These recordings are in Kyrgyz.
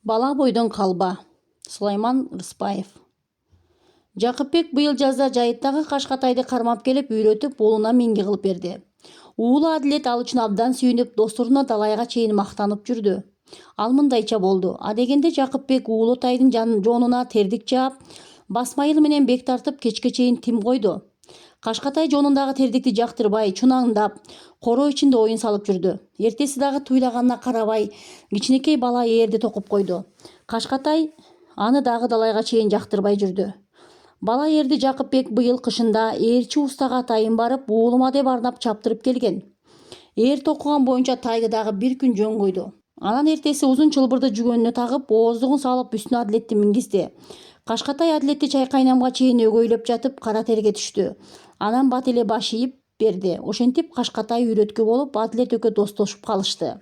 Бала бойдон калба. Сулайман Рыспаев. Жакыпбек быйыл жазда жайыттагы Кашкатайды кармап келип үйрөтүп, уулуна меңге кылып берди. Уулу Адилет ал үчүн абдан сүйүнүп, досторуна далайга чейин мактанып жүрдү. Ал мындайча болду. Адегенде Жакыпбек уулу тайдын жонуна тердик жаап, басмайыл менен бек тартып кечке чейин тим койду. Кашкатай жонундагы тердикти жактырбай, чунаңдап, коро ичинде оюн салып жүрдү. Эртеси дагы туйлаганына карабай, кичинекей бала ээрди токуп койду. Кашкатай аны дагы далайга чейин жактырбай жүрдү. Бала ээрди Жакыпбек быйыл кышында ээрчи устага атайын барып, уулума деп арнап чаптырып келген. Ээр токуган боюнча тайды дагы бир күн жөн койду. Анан эртеси узун чылбырды жүгөнүнө тагып, ооздугун салып үстүнө Адилетти мингизди. Кашкатай Адилетти чай кайнамга чейин өгөйлөп жатып кара терге түштү. Анан бат эле баш ийип берди. Ошентип Кашкатай үйрөткү болуп, Адилет экөө достошуп калышты.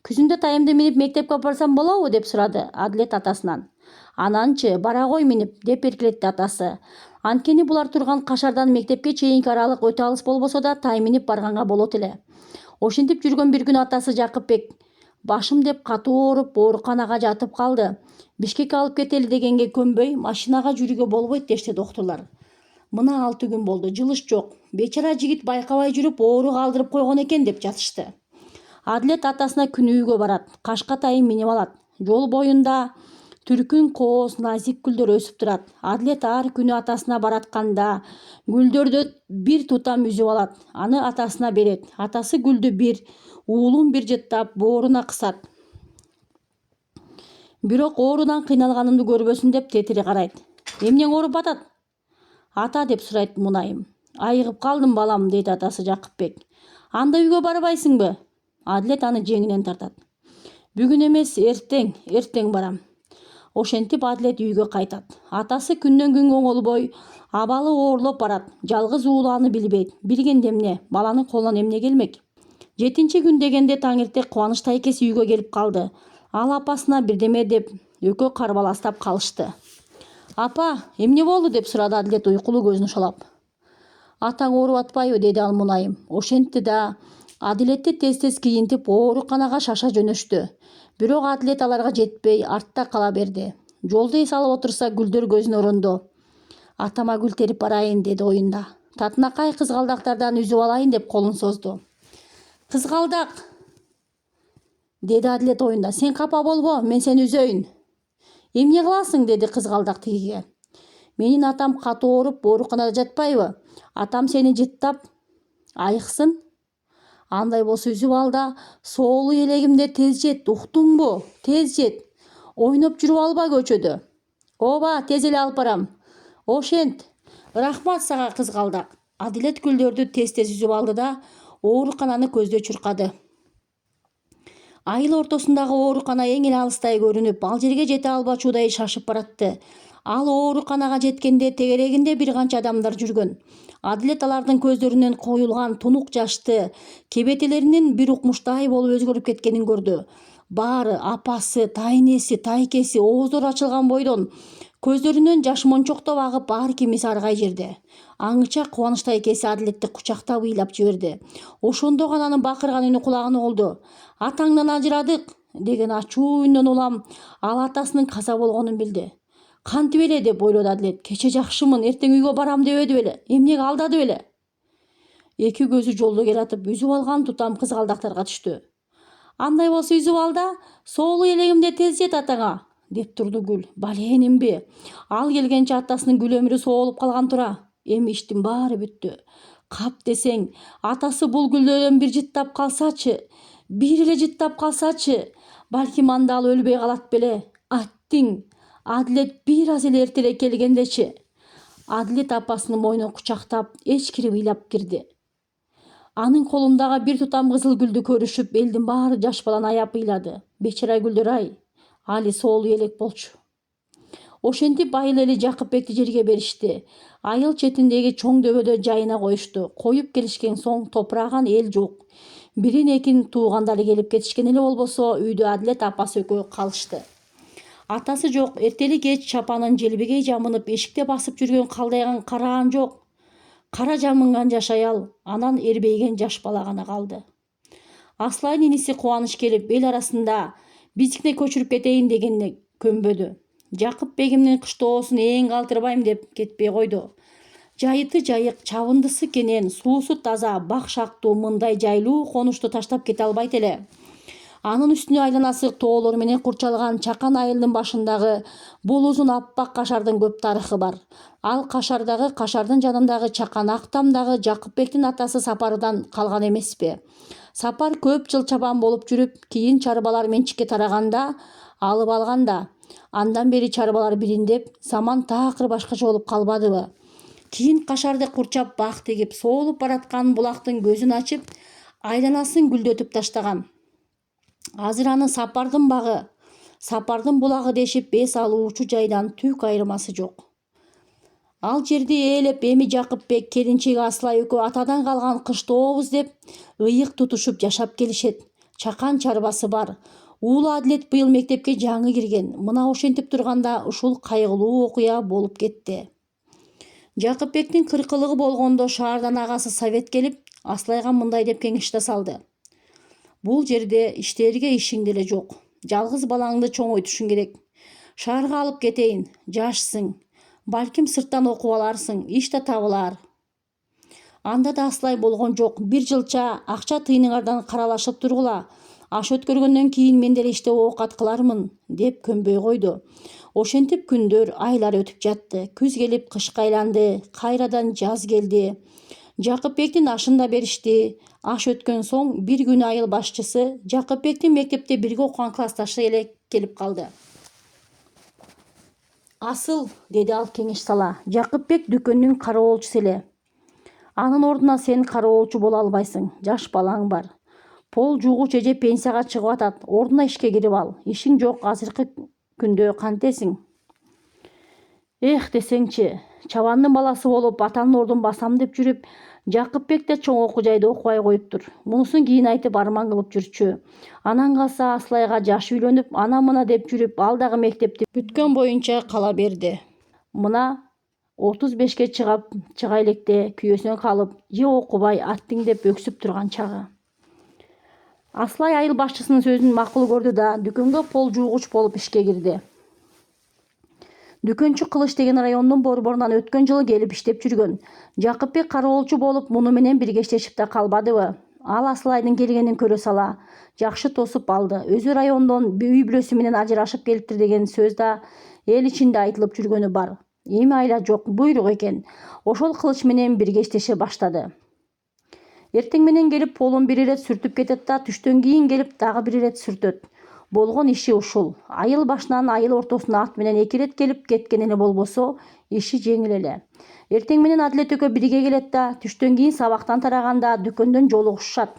Күзүндө тайымды минип мектепке барсам болобу деп сурады Адилет атасынан. Ананчы бара кой минип деп эркелетти атасы. Анткени булар турган кашардан мектепке чейинки аралык өтө алыс болбосо да тай минип барганга болот эле. Ошентип жүргөн бир күн атасы Жакыпбек башым деп катуу ооруп, ооруканага жатып калды. Бишкекке алып кетели дегенге көнбөй, машинага жүрүүгө болбойт дешти доктурлар. Мына 6 күн болду, жылыш жок. Бечара жигит байкабай жүрүп, оору калтырып койгон экен деп жатышты. Адилет атасына күнү үйгө барат. Кашкатайын минип алат. Жол боюнда түркүн, кооз, назик гүлдөр өсүп турат. Адилет ар күнү атасына баратканда гүлдөрдө бир тутам үзүп алат. Аны атасына берет. Атасы гүлдү бир, уулун бир жыттап, бооруна кысат. Бирок оорудан кыйналганымды көрбөсүн деп тетири карайт. Эмнең ооруп атат? Ата деп сурайт мунайым. Айыгып калдым балам, дейт атасы Жакыпбек. Анда үйгө барбайсыңбы? Адилет аны жеңинен тартат. Бүгүн эмес, эртең барам. Ошентип Адилет үйгө кайтат. Атасы күндөн күнгө оңолбой, абалы оорлоп барат. Жалгыз уулу аны билбейт. Билгенде эмне? Баланын колунан эмне келмек? 7 күн дегенде таңертең Кубаныч тайкеси үйгө келип калды. Ал апасына бирдеме деп экөө карбаластап калышты. Апа, эмне болду деп сурады Адилет уйкулуу көзүн шалап. Атаң ооруп атпайбы, деди ал мунайым. Ошентти да Адилетти тез кийинтип ооруканага шаша жөнөштү. Бирок Адилет аларга жетпей, артта кала берди. Жолду эс алып отурса, гүлдөр көзүнө орондо. Атама гүл терип барайын, деди оюнда. Татынакай кызгалдактардан үзүп алайын деп колун созду. Кызгалдак, деди Адилет оюнда. Сен капа болбо, мен сени үзөйүн. Эмне кыласың, деди кызгалдак тигиге. Менин атам катуу ооруп, ооруканада жатпайбы? Атам сени жыттап айыксын. Андай болсо үзүп ал да соолу элегимде тез жет, уктуңбу? Тез жет. Ойноп жүрүп алба көчөдө. Ооба, тез эле алып барам. Ошент. Рахмат сага кызгалдак. Адилет гүлдөрдү тез үзүп алды да оорукананы көздөй чуркады. Айыл ортосундагы оорукана эң эле алыстай көрүнүп, ал жерге жете албачуудай шашып баратты. Ал ооруканага жеткенде тегерегинде бир канча адамдар жүргөн. Адилет алардын көздөрүнөн коюлган тунук жашты, кебетелеринин бир укмуштай болуп өзгөрүп кеткенин көрдү. Баары апасы, тайнеси, тайкеси ооздору ачылган бойдон көздөрүнөн жаш мончоктоп агып, ар кимиси аргай жерде. Аңыча Кубаныч тайкеси Адилетти кучактап ыйлап жиберди. Ошондо гана анын бакырган үнү кулагына олду. Атаңдан ажырадык, деген ачуу үндөн улам ал атасынын каза болгонун билди. Кантип эле деп ойлоду Адилет. Кече жакшымын, эртең үйгө барам дебеди беле? Эмнеге алдады беле? Эки көзү жолдо келатып, үзүп алган тутам кызгалдактарга түштү. Андай болсо үзүп ал да, соолу элегимде тез жет атаңа, деп турду гүл. Баленимби? Ал келгенче атасынын гүл өмүрү соолуп калган тура. Эми иштин баары бүттү. Кап десең, атасы бул гүлдөрдөн бир жыттап калсачы, бир эле жыттап калсачы, балким анда ал өлбөй калат беле. Аттиң. Адилет бир аз эле эртерээк келгендечи. Адилет апасынын мойнун кучактап, эчкирип ыйлап кирди. Анын колундагы бир тутам кызыл гүлдү көрүшүп, элдин баары жаш баланы аяп ыйлады. Бечара гүлдөр ай, али соолу элек болчу. Ошентип айыл эли Жакыпбекти жерге беришти. Айыл четиндеги чоң дөбөдө жайына коюшту. Коюп келишкен соң топураган эл жок. Бирин-экин туугандары келип кетишкен эле болбосо, үйдө Адилет апасы экөө калышты. Атасы жок, эртели кеч чапанын желбегей жамынып эшикте басып жүргөн калдайган караан жок. Кара жамынган жаш аял, анан эрбейген жаш бала гана калды. Аслайдын иниси Кубаныч келип эл арасында биздикине көчүрүп кетейин дегенде көнбөдү. Жакып бегимдин кыштоосун эң калтырбайм деп кетпей койду. Жайыты жайык, чабындысы кенен, суусу таза, бак шактуу мындай жайлуу конушту таштап кете албайт эле. Анын үстүнө айланасы тоолор менен курчалган Чакан айылдын башындагы бул узун аппак кашардын көп тарыхы бар. Ал кашардын жанындагы Чакан Актамдагы Жакыпбектин атасы Сапардан калган эмеспи? Сапар көп жыл чабан болуп жүрүп, кийин чарбалар менчикке тараганда алып алган да. Андан бери чарбалар бириндеп, саман таакыр башкача болуп калбадыбы? Кийин кашарды курчап бак тегип, соолуп бараткан булактын көзүн ачып, айланасын гүлдөтүп таштаган. Азыр аны Сапардын багы, Сапардын булагы дешип бес алуучу жайдан түк айырмасы жок. Ал жерди ээлеп эми Жакыпбек, келинчеги Аслай экөө атадан калган кыштообуз деп ыйык тутушуп жашап келишет. Чакан чарбасы бар. Уулу Адилет быйыл мектепке жаңы кирген. Мына ошентип турганда ушул кайгылуу окуя болуп кетти. Жакыпбектин 40 болгондо шаардан агасы Совет келип, Аслайга мындай деп кеңеш да салды. Бул жерде иштерге ишиң деле жок. Жалгыз балаңды чоңойтушуң керек. Шаарга алып кетейин, жашсың. Балким сырттан окуп аларсың, иш да табылар. Анда да Аслай болгон жок. Бир жылча акча тыйныңардан каралашып тургула. Аш өткөргөндөн кийин мен деле иштеп оокат кылармын деп көнбөй койду. Ошентип күндөр, айлар өтүп жатты. Күз келип кышка айланды, кайрадан жаз келди. Жакыпбектин ашын да беришти. Аш өткөн соң бир күнү айыл башчысы Жакыпбектин мектепте бирге окуган классташы эле келип калды. Асыл, деди ал кеңеш сала, Жакыпбек дүкөндүн кароолчусу эле. Анын ордуна сен кароолчу боло албайсың, жаш балаң бар. Пол жугуч эже пенсияга чыгып атат, ордуна ишке кирип ал. Ишиң жок, азыркы күндө кантесиң? Эх десеңчи, чабандын баласы болуп атанын ордун басам деп жүрүп, Жакыпбек да чоң окуу жайда окубай коюптур. Мунусун кийин айтып арман кылып жүрчү. Анан калса Аслайга жаш үйлөнүп, ана мына деп жүрүп, ал дагы мектепти бүткөн боюнча кала берди. Мына 35ке чыга электе күйөөсүнө калып, же окубай, аттиңдеп өксүп турган чагы. Аслай айыл башчысынын сөзүн макул көрдү да дүкөнгө пол жуугуч болуп ишке кирди. Дүкөнчү Кылыч деген райондун борборунан өткөн жылы келип иштеп жүргөн. Жакыпбек кароолчу болуп муну менен бирге иштешип да калбадыбы? Ал Аслайдын келгенин көрө сала жакшы тосуп алды. Өзү райондон үй бүлөсү менен ажырашып келиптир деген сөз да эл ичинде айтылып жүргөнү бар. Эми айла жок, буйрук экен. Ошол Кылыч менен бирге иштеше баштады. Эртең менен келип полун бир ирет сүртүп кетет да түштөн кийин келип дагы бир ирет сүртөт. Болгон иши ушул. Айыл башынан айыл ортосуна ат менен 2 ирет келип кеткен эле болбосо, иши жеңил эле. Эртең менен Адилет экөө бирге келет да түштөн кийин сабактан тараганда дүкөндөн жолугушушат.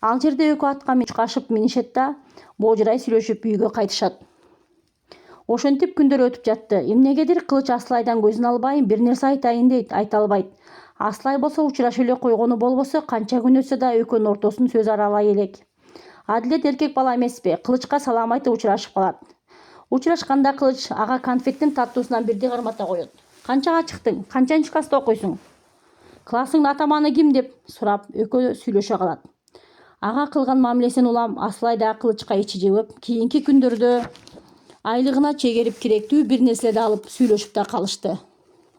Ал жерде экөө атка кашып минишет да божурай сүйлөшүп үйгө кайтышат. Ошентип күндөр өтүп жатты. Эмнегедир Кылыч Аслайдан көзүн албай, бир нерсе айтайын дейт, айта албайт. Аслай болсо учурашып эле койгону болбосо, канча күн өтсө да экөөнүн ортосун сөз аралай элек. Адилет эркек бала эмеспи, Кылычка салам айтып учурашып калат. Учурашканда Кылыч ага конфеттин таттуусунан бирди кармата коет. Канчага чыктың? Канчанчы класста окуйсуң? Классыңдын атаманы ким деп сурап, экөө сүйлөшө калат. Ага кылган мамилесин улам Аслай да Кылычка ичи жыбып, кийинки күндөрдө айлыгына чегерип керектүү бир нерселерди алып сүйлөшүп да калышты.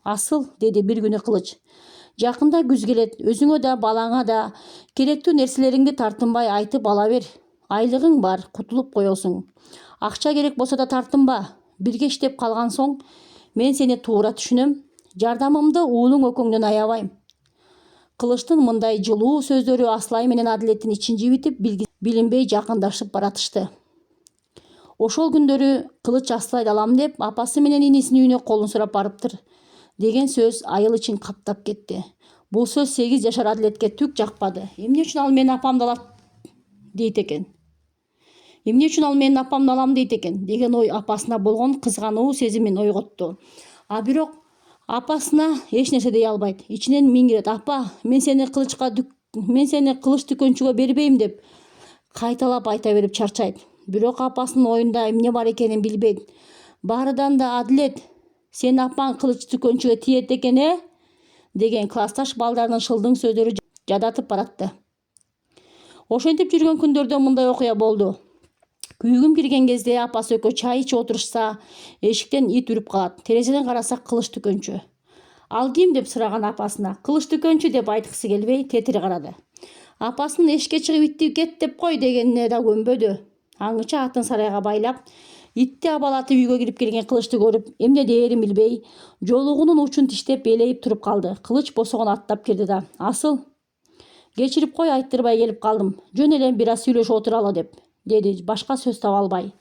Асыл, деди бир күнү Кылыч. Жакында күз келет, өзүңө да балаңа да керектүү нерселериңди тартынбай айтып ала бер. Айлыгың бар, кутулуп коесуң. Акча керек болсо да тартынба. Бирге иштеп калган соң мен сени туура түшүнөм. Жардамымды уулуң экөөңдөн аябайм. Кылычтын мындай жылуу сөздөрү Аслай менен Адилеттин ичин жибитип, билинбей жакындашып баратышты. Ошол күндөрү Кылыч Аслайды алам деп апасы менен инисинин үйүнө колун сурап барыптыр деген сөз айыл ичин каптап кетти. Бул сөз 8 жашар Адилетке түк жакпады. Эмне үчүн ал менин апамды алат дейт экен? Эмне үчүн ал менин апамды алам дейт экен деген ой апасына болгон кызгануу сезимин ойготту. А бирок апасына эч нерсе дей албайт. Ичинен миңирет: "Апа, мен сени Кылыч дүкөнчүгө бербейм" деп кайталап айта берип чарчайт. Бирок апасынын оюнда эмне бар экенин билбейт. Баарыдан да Адилет, сенин апаң Кылыч дүкөнчүгө тиет экен, деген классташ балдардын шылдың сөздөрү жадатып баратты. Ошентип жүргөн күндөрдө мындай окуя болду. Күйгүм кирген кезде апасы экөө чай ичип отурушса, эшиктен ит үрүп калат. Терезеден караса Кылыч дүкөнчү. Ал ким деп сураган апасына. Кылыч дүкөнчү деп айткысы келбей тетири карады. Апасынын эшикке чыгып итти кет деп кой дегенине да көнбөдү. Аңыча атын сарайга байлап, итти абалатып үйгө кирип келген Кылычты көрүп, эмне дээрин билбей, жолугунун учун тиштеп элейип туруп калды. Кылыч босогон аттап кирди да: "Асыл, кечирип кой, айттырбай келип калдым. Жөн эле бир аз сүйлөшүп отуралы" деди, башка сөз таба албай.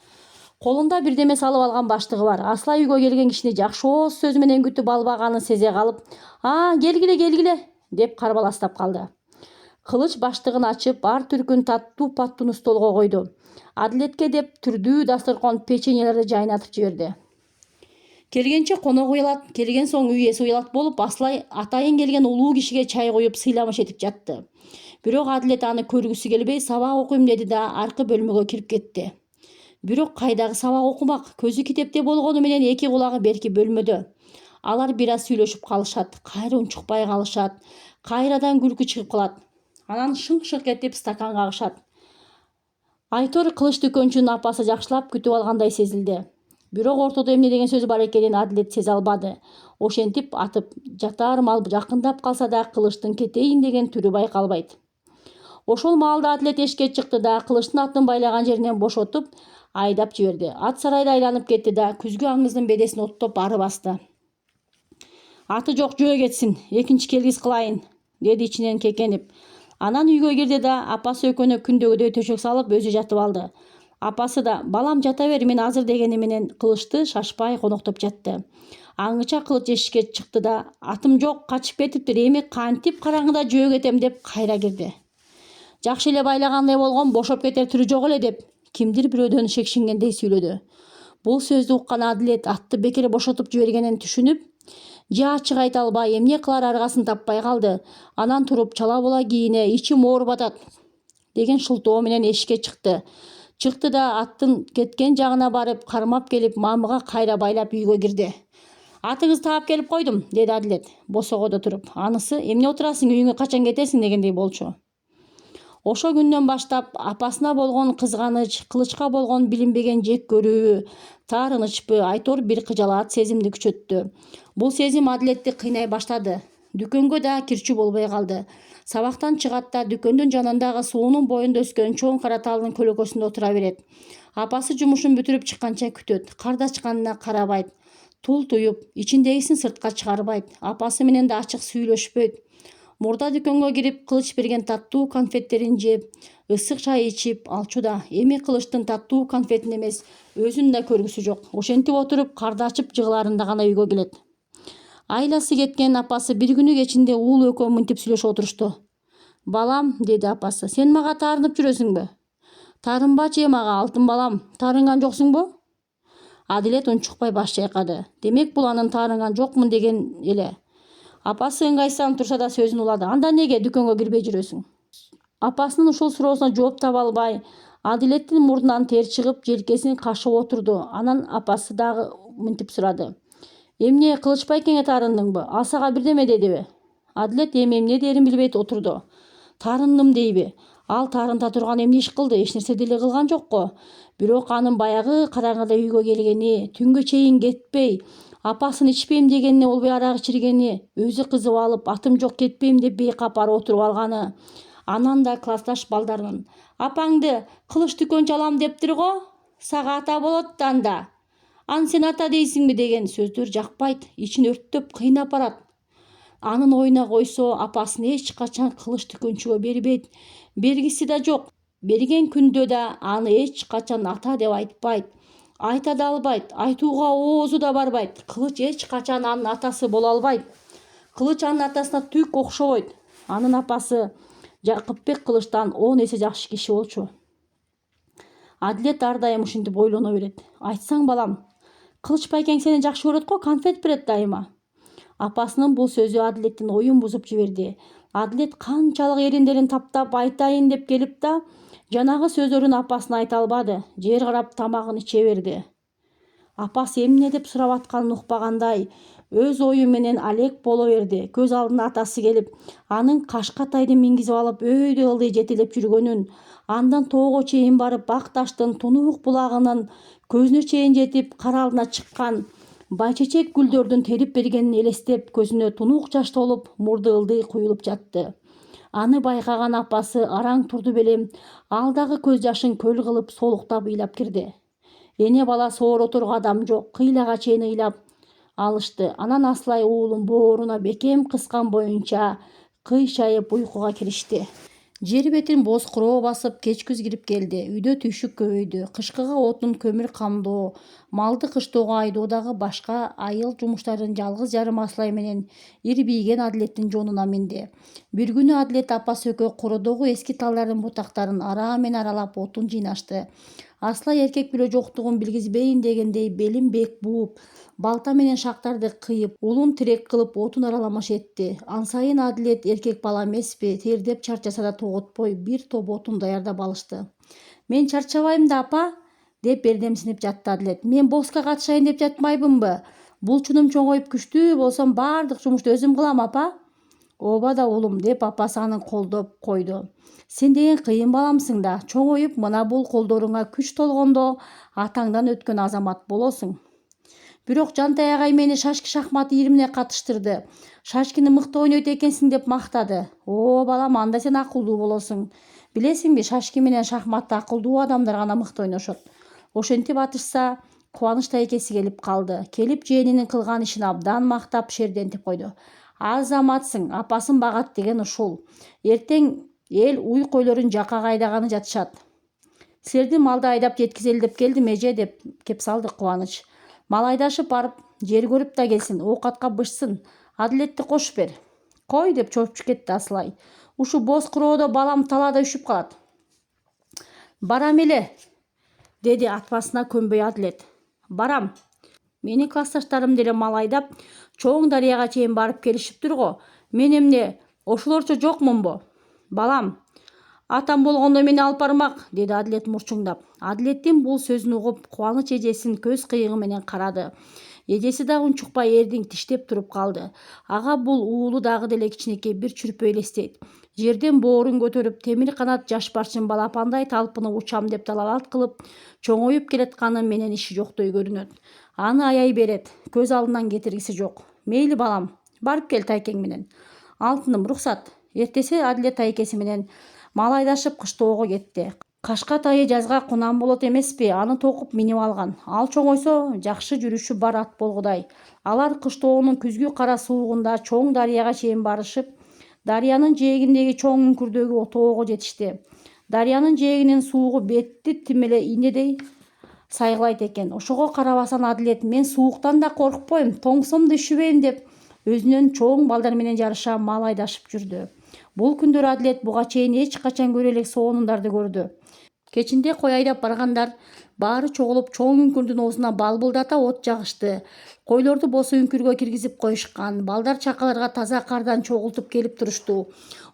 Колунда бирдеме салып алган баштыгы бар. Асла үйгө келген кишини жакшы ооз сөз менен күтүп албаганын сезе калып, келгиле" деп карбаластап калды. Кылыч баштыгын ачып, ар түркүн таттуу паттууну столго койду. Адилетке деп түрдүү дасторкон печеньелерди жайнатып жиберди. Келгенче конок уялат, келген соң үй ээси уялат болуп, Аслай атайын келген улуу кишиге чай коюп, сыйламыш этип жатты. Бирок Адилет аны көргүсү келбей, сабак окуйм деди да аркы бөлмөгө кирип кетти. Бирок кайдагы сабак окумак, көзү китепте болгону менен эки кулагы берки бөлмөдө. Алар бир аз сүйлөшүп калышат, кайра унчукпай калышат, кайрадан күлкү чыгып калат. Анан шыңк-шыңк этип стакан кагышат. Айтор Кылыч дүкөнчүнүн апасы жакшылап күтүп алгандай сезилди. Бирок ортодо эмне деген сөз бар экенин Адилет сезе албады. Ошентип атып жатар мал жакындап калса да Кылычтын кетейин деген түрү байкалбайт. Ошол маалда Адилет эшикке чыкты да Кылычтын атын байлаган жеринен бошотуп айдап жиберди. Ат сарайды айланып кетти да күзгү аңыздын бедесин оттоп ары басты. "Аты жок жөө кетсин, экинчи келгис кылайын" деди ичинен кекенип. Анан үйгө кирди да апасы экөөнө күндөгүдөй төшөк салып өзү жатып алды. Апасы да "Балам жата бер, мен азыр" дегени менен Кылычты шашпай коноктоп жатты. Аңыча Кылыч эшикке чыкты да "Атым жок, качып кетиптир, эми кантип караңгыда жөө кетем" деп кайра кирди. Жакшы эле байлагандай болгон, бошоп кетер түрү жок эле деп кимдир бирөөдөн шекшингендей сүйлөдү. Бул сөздү уккан Адилет атты бекер бошотуп жибергенин түшүнүп, же ачык айта албай, эмне кылар аргасын таппай калды. Анан туруп чала була кийине, ичим ооруп атат деген шылтоо менен эшикке чыкты да аттын кеткен жагына барып кармап келип мамыга кайра байлап үйгө кирди. "Атыңызды таап келип койдум" деди Адилет босогодо туруп. Анысы "Эмне отурасың, үйүңө качан кетесиң" дегендей болчу. Ошо күндөн баштап апасына болгон кызганыч, Кылычка болгон билинбеген жек көрүү, таарынычпы, Айтор бир кыжалаат сезимди күчөттү. Бул сезим Адилетти кыйнай баштады. Дүкөнгө да кирчү болбой калды. Сабактан чыгат да дүкөндүн жанындагы суунун боюнда өскөн чоң кара талдын көлөкөсүндө отура берет. Апасы жумушун бүтүрүп чыкканча күтөт. Кар дачканына карабайт. Тул туюп, ичиндегисин сыртка чыгарбайт. Апасы менен да ачык сүйлөшпөйт. Мурда дүкөнгө кирип, Кылыч берген таттуу конфеттерин жеп, ысык чай ичип алчу да, эми Кылычтын таттуу конфетин эмес, өзүн да көргүсү жок. Ошентип отуруп, карды ачып жыгылаарында гана үйгө келет. Айласы кеткен апасы бир күнү кечинде уул экөө мынтип сүйлөшүп отурушту. "Балам" деди апасы, "сен мага таарынып жүрөсүңбү?" "Таарынбачы мага, алтын балам, таарынган жоксуңбу?" Адилет унчукпай баш чайкады. Демек бул анын таарынган жокмун деген эле. Апасы ыңгайсызданып турса да сөзүн улады. "Анда неге дүкөнгө кирбей жүрөсүң?" Апасынын ушул суроосуна жооп таба албай, Адилеттин мурдунан тер чыгып, желкесин кашып отурду. Анан апасы дагы мынтип сурады. "Эмне, Кылыч байкеңе таарындыңбы? Ал сага бирдеме дедиби?" Адилет эми эмне дээрин билбей отурду. "Таарындым дейби? Ал таарынта турган эмне иш кылды? Эч нерсе деле кылган жокко. Бирок анын баягы караңгыда үйгө келгени, түнгө чейин кетпей, апасын ичпейм дегенине болбой арак ичиргени, өзү кызып алып, атым жок кетпейм деп бейкап ары отуруп алганы. Анан да классташ балдарынын "Апаңды Кылыч дүкөнчү алам дептир го, сага ата болот да анда. Аны сен ата дейсиңби" деген сөздөр жакпайт, ичин өрттөп кыйнап барат. Анын оюна койсо, апасын эч качан Кылыч дүкөнчүгө бербейт, бергиси да жок. Берген күндө да аны эч качан ата деп айтпайт, айта да албайт, айтууга оозу да барбайт. Кылыч эч качан анын атасы боло албайт. Кылыч анын атасына түк окшобойт. Анын апасы Жакыпбек Кылычтан 10 эсе жакшы киши болчу. Адилет ар дайым ушинтип ойлоно берет. "Айтсаң балам, Кылыч байкең сени жакшы көрөт го, конфет берет дайыма." Апасынын бул сөзү Адилеттин оюн бузуп жиберди. Адилет канчалык эриндерин таптап айтайын деп келип да, жанагы сөздөрүн апасына айта албады. Жер карап тамагын иче берди. Апасы эмне деп сурап атканын укпагандай өз ою менен алек боло берди. Көз алдына атасы келип, анын Кашкатайды мингизип алып өйдө ылдый жетелеп жүргөнүн, андан тоого чейин барып Ак таштын тунук булагынын көзүнө чейин жетип каралына чыккан байчечек гүлдөрдүн терип бергенин элестеп, көзүнө тунук жаш толуп, мурду ылдый куюлуп жатты. Аны байкаган апасы араң турду белем, ал дагы көз жашын көл кылып солуктап ыйлап кирди. Эне бала соoro турган адам жок, кыйлага чейин ыйлап алышты. Анан Аслай уулун бооруна бекем кыскан боюнча кыйшайып уйкуга киришти. Жер бетин боз куроо басып, кеч күз кирип келди. Үйдө түйшүк көбөйдү. Кышкыга отун, көмүр камдоо, малды кыштоого айдоодагы башка айыл жумуштарын жалгыз жарым Аслай менен ирбийген Адилеттин жонуна минди. Бир күнү Адилет апасы экөө кородогу эски талдардын бутактарын арамен аралап отун жыйнашты. Аслай эркек бирөө жоктугун билгизбейин дегендей белин бек бууп, балта менен шактарды кыйып, улун тирек кылып отун араламаш этти. Ансайын Адилет эркек бала эмеспи, тердеп чарчаса да тоготпой бир топ отун даярдап алышты. Мен чарчабайм да, апа, деп бердемсинип жатты Адилет. Мен бокска катышайын деп жатпайбынбы? Булчунум чоңоюп күчтүү болсом баардык жумушту өзүм кылам, апа. Ооба да улум, деп апасы аны колдоп койду. Сен деген кыйын баламсың да, чоңоюп мына бул колдоруңа күч толгондо атаңдан өткөн азамат болосуң. Бирок Жантай агай мени шашки шахмат ийримине катыштырды. Шашкини мыкты ойнойт экенсиң деп мактады. О, балам, анда сен акылдуу болосуң. Билесиңби, шашки менен шахматты акылдуу адамдар гана мыкты ойношот. Ошентип атышса, Кубаныч тайкеси келип калды. Келип жээнинин кылган ишин абдан мактап шердентип койду. Азаматсың, апасын багат деген ушул. Эртең эл уй койлорун жакка айдаганы жатышат. Силерди малды айдап жеткизели деп келдим, эже, деп кеп салды Кубаныч. Мал айдашып барып, жер көрүп да келсин, оокатка бышсын. Адилетти кошуп бер. Кой, деп чоопчу кетти Аслай. Ушу боз куроодо балам талаада үшүп калат. Барам эле, деди атпасына көнбөй Адилет. Барам. Менин классташтарым деле мал айдап, чоң дарыяга чейин барып келишиптир го. Мен эмне, ошолорчо жокмунбу? Балам, атам болгондо мени алып бармак, деди Адилет мурчуңдап. Адилеттин бул сөзүн угуп, Кубаныч эжесин көз кыйыгы менен карады. Эжеси да унчукпай эрдиң тиштеп туруп калды. Ага бул уулу дагы деле кичинекей бир чүрпө элестейт. Жерден боорун көтөрүп, темир канат жаш барчын балапандай талпынып учам деп талалат кылып, чоңоюп келатканы менен иши жоктой көрүнөт. Аны аяй берет, көз алдынан кетиргиси жок. Мейли балам, барып кел тайкең менен. Алтыным, рухсат. Эртеси Адилет тайкеси менен мал айдашып кыштоого кетти. Кашкатайы жазга кунам болот эмеспи, аны токуп минип алган. Ал чоңойсо жакшы жүрүшү бар ат болгудай. Алар кыштоонун күзгү кара суугунда чоң дарыяга чейин барышып, дарыянын жээгиндеги чоң үңкүрдөгү тоого жетишти. Дарыянын жээгинин суугу бетти тим эле ийнедей сайгылайт экен. Ошого карабастан Адилет, мен сууктан да коркпойм, тоңсомду üşүбейм деп өзүнөн чоң балдар менен жарыша мал айдашып жүрдү. Бул күндөр Адилет буга чейин эч качан көрө элек соонундарды көрдү. Кечинде кой айдап баргандар баары чогулуп чоң үңкүрдүн оозуна балбылдата от жагышты. Койлорду босо үңкүргө киргизип коюшкан. Балдар чакаларга таза кардан чогултуп келип турушту.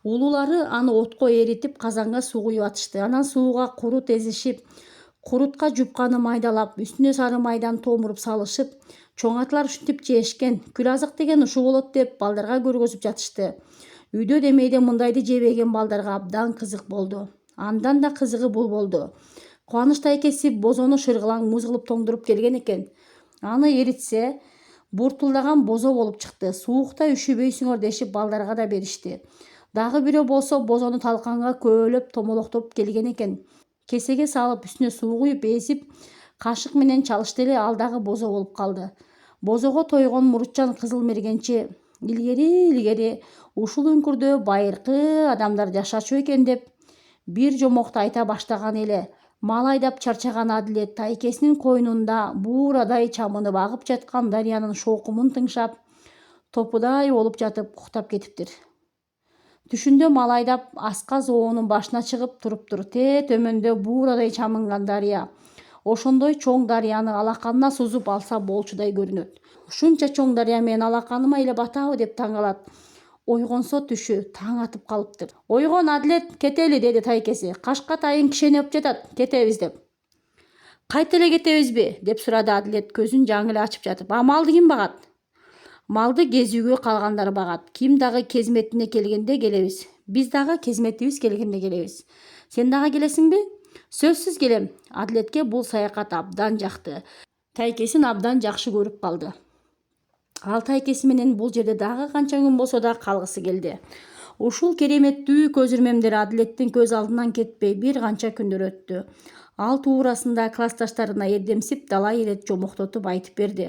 Улуулары аны отко эритип казанга суу куюп атышты. Анан сууга курут эзишип, курутка жупканы майдалап, үстүнө сары майдан томуруп салышып, чоң атлар ушинтип жешкен. Күл азык деген ушу болот деп балдарга көргөзүп жатышты. Үйдө демейде мындайды жебеген балдарга абдан кызык болду. Андан да кызыгы бул болду. Кубаныч тайкеси бозону шыргылаң муз кылып тоңдуруп келген экен. Аны эритсе, буртулдаган бозо болуп чыкты. Суукта üşүбөйсүңөр дешип балдарга да беришти. Дагы бирөө болсо бозону талканга көөлөп томолоктоп келген экен. Кесеге салып, үстүнө суу куюп эзип, кашык менен чалышты эле, ал дагы бозо болуп калды. Бозого тойгон мурутчан кызыл мергенчи илгери ушул үңкүрдө байыркы адамдар жашачу экен деп бир жомокто айта баштаган эле. Мал айдап чарчаган Адилет тайкесинин койнунда буурадай чамынып агып жаткан дарыянын шоокумун тыңшап, топудай болуп жатып уктап кетиптир. Түшүндө мал айдап аска зоонун башына чыгып туруптур. Төмөндө буурадай чамынган дарыя. Ошондой чоң дарыяны алаканына сузуп алса болчудай көрүнөт. Ушунча чоң дарыя менен алаканыма эле батабы деп таң калат. Ойгонсо түшү таң атып калыптыр. Ойгон Адилет, кетели, деди тайкеси. Кашкатайың кишенеп жатат, кетебиз деп. Кайта эле кетебизби деп сурады Адилет көзүн жаңы эле ачып жатып. Малды ким багат? Малды кезүүгө калгандар багат. Ким дагы кезметине келгенде келебиз. Биз дагы кезметибиз келгенде келебиз. Сен дагы келесиңби? Сөзсүз келем. Адилетке бул саякат абдан жакты. Тайкесин абдан жакшы көрүп калды. Ал тайкеси менен бул жерде дагы канча күн болсо да калгысы келди. Ушул кереметтүү көзүрмемдер Адилеттин көз алдынан кетпей бир канча күндөр өттү. Ал туурасында классташтарына эрдемсип талай ирет жомоктотуп айтып берди.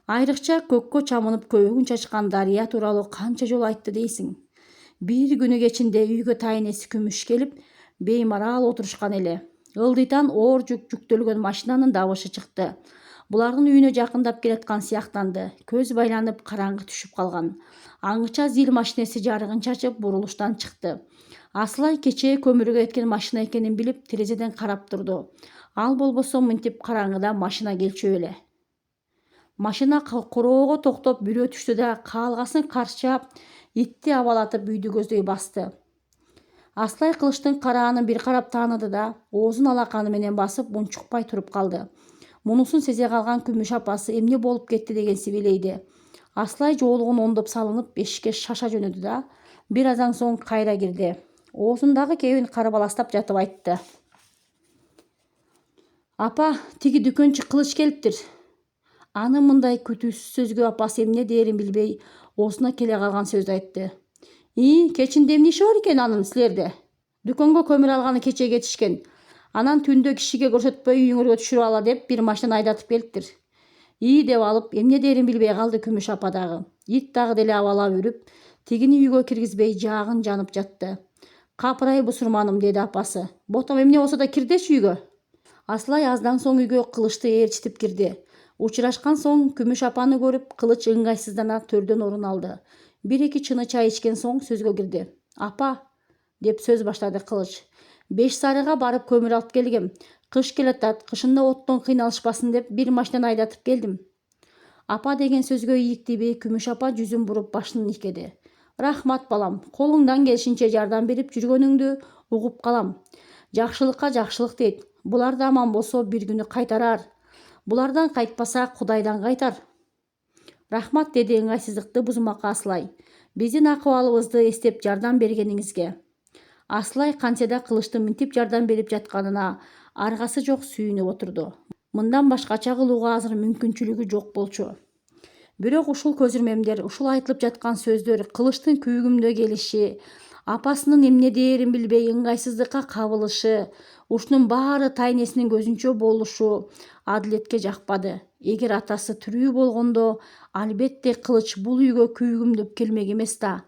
Айрыкча көккө чамынып көбүгүн чачкан Дарыя тууралуу канча жолу айтты дейсиң. Бир күнү кечинде үйгө тайнеси Күмүш келип, беймарал отурушкан эле. Ылдыйтан оор жүк жүктөлгөн машинанын дабышы чыкты. Булардын үйүнө жакындап келаткан сыяктанды. Көз байланып караңгы түшүп калган. Аңыча зил машинеси жарыгын чачып бурулуштан чыкты. Аслай кечээ көмүргө кеткен машина экенин билип терезеден карап турду. Ал болбосо мынтип караңгыда машина келчү эле. Машина короого токтоп бүрө түштү да каалгасын карчап, итти абалатып үйдү көздөй басты. Аслай кылычтын караанын бир карап тааныды да, оозун алаканы менен басып унчукпай туруп калды. Мунусун сезе калган Күмүш апасы эмне болуп кетти деген сибилейди. Аслай жоолугун оңдоп салынып эшикке шаша жөнөдү да бир аздан соң кайра кирди. Оозундагы кебин карбаластап жатып айтты. Апа, тиги дүкөнчү Кылыч келиптир. Аны мындай күтүүсүз сөзгө апасы эмне дээрин билбей, оозуна келе калган сөздү айтты. Кечинде эмне иши бар экен анын силерде? Дүкөнгө көмүр алганы кечээ кетишкен. Анан түндө кишиге көрсөтпөй үйүңөргө түшүрүп ала деп бир машина айдатып келиптир. Деп алып эмне дээрин билбей калды Күмүш апа дагы. Ит дагы деле абалап үрүп, тигини үйгө киргизбей жаагын жанып жатты. Капырай бусурманым деди апасы. Ботом эмне болсо да кирдечи үйгө. Аслай аздан соң үйгө Кылычты ээрчитип кирди. Учурашкан соң Күмүш апаны көрүп, Кылыч ыңгайсыздана төрдөн орун алды. Бир-эки чыны чай ичкен соң сөзгө кирди. Апа, деп сөз баштады Кылыч. 5 сарыга барып көмүр алып келгем. Кыш келатат, кышында оттон кыйналышпасын деп бир машинаны айдатып келдим. Апа деген сөзгө ийиктибей Күмүш апа жүзүн буруп башын ийкеди. Рахмат балам, колуңдан келишинче жардам берип жүргөнүңдү угуп калам. Жакшылыкка жакшылык дейт. Булар да аман болсо бир күнү кайтарар. Булардан кайтпаса Кудайдан кайтар. Рахмат деди ыңгайсыздыкты бузмакка Аслай. Биздин акыбалыбызды эстеп жардам бергениңизге. Аслай кантсе Кылычтын мынтип жардам берип жатканына аргасы жок сүйүнүп отурду. Мындан башкача кылууга азыр мүмкүнчүлүгү жок болчу. Бирок ушул көзүрмемдер, ушул айтылып жаткан сөздөр, Кылычтын күйгүмдө келиши, апасынын эмне дээрин билбей ыңгайсыздыкка кабылышы, ушунун баары тайнесинин көзүнчө болушу Адилетке жакпады. Эгер атасы тирүү болгондо, албетте Кылыч бул үйгө күйгүмдөп келмек эмес да.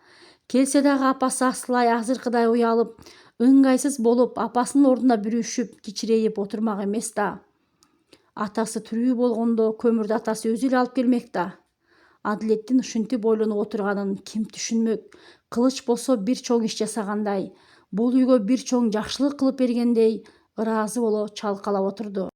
Келсе дагы апасы Аслай азыркыдай уялып, ыңгайсыз болуп, апасынын ордуна бүрүшүп, кичирейип отурмак эмес да. Атасы тирүү болгондо көмүрдү атасы өзү эле алып келмек да. Адилеттин ушинтип ойлонуп отурганын ким түшүнмөк? Кылыч болсо бир чоң иш жасагандай, бул үйгө бир чоң жакшылык кылып бергендей ыраазы боло чалкалап отурду.